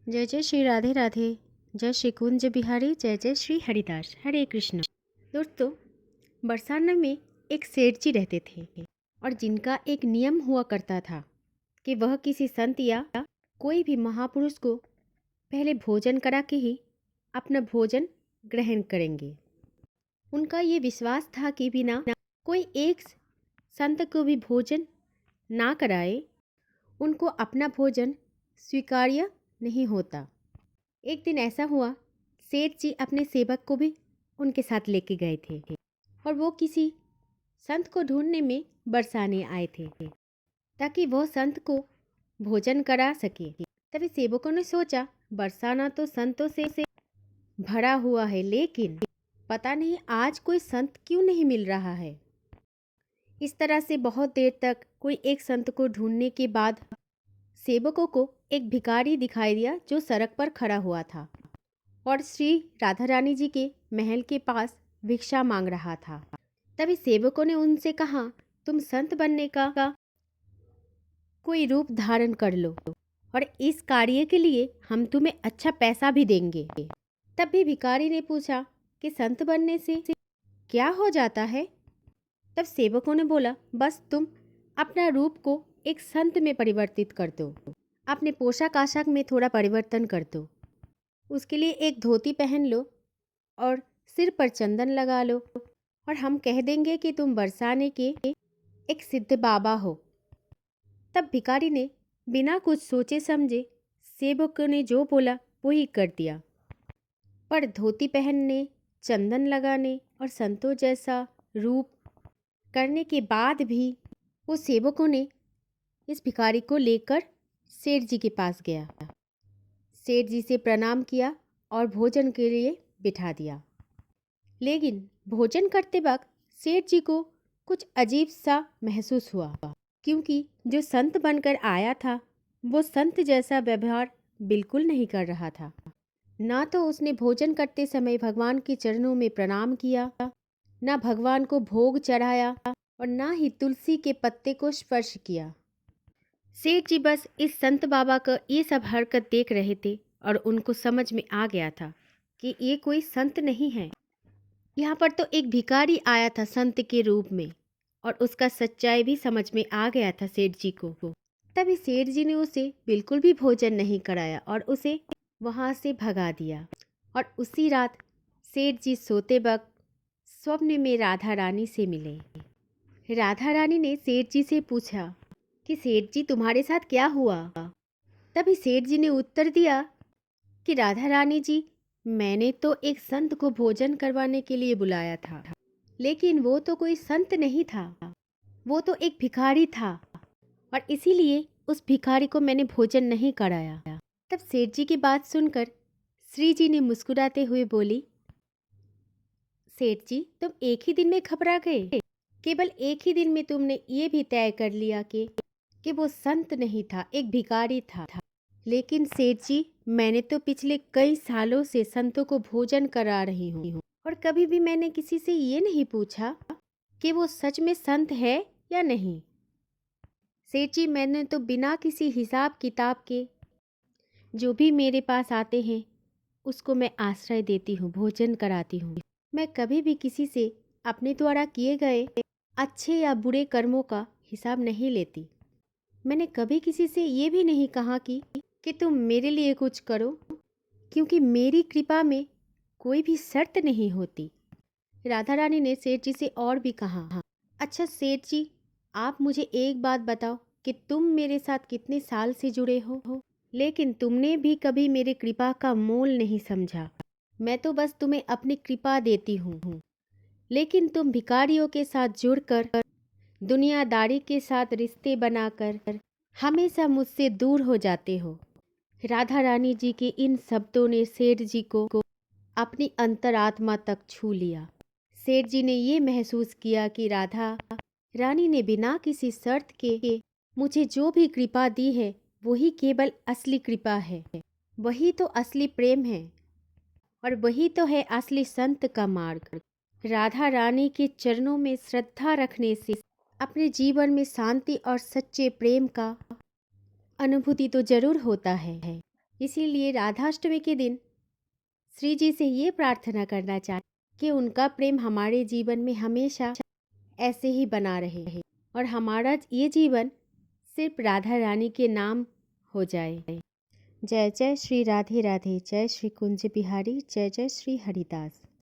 जय जय श्री राधे राधे। जय श्री कुंज बिहारी। जय जय श्री हरिदास। हरे कृष्ण। दोस्तों, बरसाना में एक सेठ जी रहते थे और जिनका एक नियम हुआ करता था कि वह किसी संत या कोई भी महापुरुष को पहले भोजन करा के ही अपना भोजन ग्रहण करेंगे। उनका ये विश्वास था कि बिना कोई एक संत को भी भोजन ना कराए उनको अपना भोजन स्वीकार्य नहीं होता। एक दिन ऐसा हुआ, सेठ जी अपने सेवक को भी उनके साथ लेके गए थे और वो किसी संत को ढूंढने में बरसाने आए थे ताकि वह संत को भोजन करा सके। तभी सेवकों ने सोचा, बरसाना तो संतों से भरा हुआ है, लेकिन पता नहीं आज कोई संत क्यों नहीं मिल रहा है। इस तरह से बहुत देर तक कोई एक संत को ढूंढने के बाद सेवकों को एक भिखारी दिखाई दिया जो सड़क पर खड़ा हुआ था और श्री राधा रानी जी के महल के पास भिक्षा मांग रहा था। तभी सेवकों ने उनसे कहा, तुम संत बनने का कोई रूप धारण कर लो और इस कार्य के लिए हम तुम्हें अच्छा पैसा भी देंगे। तब भी भिखारी ने पूछा कि संत बनने से क्या हो जाता है। तब सेवकों ने बोला, बस तुम अपना रूप को एक संत में परिवर्तित कर दो, अपने पोशाक आशाक में थोड़ा परिवर्तन कर दो, उसके लिए एक धोती पहन लो और सिर पर चंदन लगा लो और हम कह देंगे कि तुम बरसाने के एक सिद्ध बाबा हो। तब भिखारी ने बिना कुछ सोचे समझे सेवकों ने जो बोला वो ही कर दिया। पर धोती पहनने, चंदन लगाने और संतों जैसा रूप करने के बाद भी वो सेवकों ने इस भिखारी को लेकर सेठ जी के पास गया। सेठ जी से प्रणाम किया और भोजन के लिए बिठा दिया। लेकिन भोजन करते वक्त सेठ जी को कुछ अजीब सा महसूस हुआ, क्योंकि जो संत बनकर आया था वो संत जैसा व्यवहार बिल्कुल नहीं कर रहा था। ना तो उसने भोजन करते समय भगवान के चरणों में प्रणाम किया, ना भगवान को भोग चढ़ाया और ना ही तुलसी के पत्ते को स्पर्श किया। सेठ जी बस इस संत बाबा का ये सब हरकत देख रहे थे और उनको समझ में आ गया था कि ये कोई संत नहीं है। यहाँ पर तो एक भिखारी आया था संत के रूप में और उसका सच्चाई भी समझ में आ गया था सेठ जी को। तभी सेठ जी ने उसे बिल्कुल भी भोजन नहीं कराया और उसे वहाँ से भगा दिया। और उसी रात सेठ जी सोते वक्त स्वप्न में राधा रानी से मिले। राधा रानी ने सेठ जी से पूछा कि सेठ जी तुम्हारे साथ क्या हुआ। तभी सेठ जी ने उत्तर दिया कि राधा रानी जी, मैंने तो एक संत को भोजन करवाने के लिए बुलाया था, लेकिन वो तो कोई संत नहीं था, वो तो एक भिखारी था और इसीलिए उस भिखारी को मैंने भोजन नहीं कराया। तब सेठ जी की बात सुनकर श्री जी ने मुस्कुराते हुए बोली, सेठ जी तुम एक ही दिन में घबरा गए। केवल एक ही दिन में तुमने ये भी तय कर लिया कि वो संत नहीं था, एक भिखारी था। लेकिन सेठ जी, मैंने तो पिछले कई सालों से संतों को भोजन करा रही हूँ और कभी भी मैंने किसी से ये नहीं पूछा कि वो सच में संत है या नहीं। सेठ जी, मैंने तो बिना किसी हिसाब किताब के जो भी मेरे पास आते हैं उसको मैं आश्रय देती हूँ, भोजन कराती हूँ। मैं कभी भी किसी से अपने द्वारा किए गए अच्छे या बुरे कर्मों का हिसाब नहीं लेती। मैंने कभी किसी से ये भी नहीं कहा कि तुम मेरे लिए कुछ करो, क्योंकि मेरी कृपा में कोई भी शर्त नहीं होती। राधा रानी ने सेठ जी से और भी कहा, अच्छा सेठ जी, आप मुझे एक बात बताओ कि तुम मेरे साथ कितने साल से जुड़े हो, लेकिन तुमने भी कभी मेरी कृपा का मोल नहीं समझा। मैं तो बस तुम्हें अपनी कृपा देती हूँ, लेकिन तुम भिखारियों के साथ जुड़कर, दुनियादारी के साथ रिश्ते बनाकर हमेशा मुझसे दूर हो जाते हो। राधा रानी जी के इन शब्दों ने सेठ जी को अपनी अंतरात्मा तक छू लिया। सेठ जी ने ये महसूस किया कि राधा रानी ने बिना किसी शर्त के मुझे जो भी कृपा दी है वही केवल असली कृपा है, वही तो असली प्रेम है और वही तो है असली संत का मार्ग। राधा रानी के चरणों में श्रद्धा रखने से अपने जीवन में शांति और सच्चे प्रेम का अनुभूति तो जरूर होता है। इसीलिए राधाष्टमी के दिन श्री जी से ये प्रार्थना करना चाहते कि उनका प्रेम हमारे जीवन में हमेशा ऐसे ही बना रहे और हमारा ये जीवन सिर्फ राधा रानी के नाम हो जाए। जय जय श्री राधे राधे, जय श्री कुंज बिहारी, जय जय श्री हरिदास।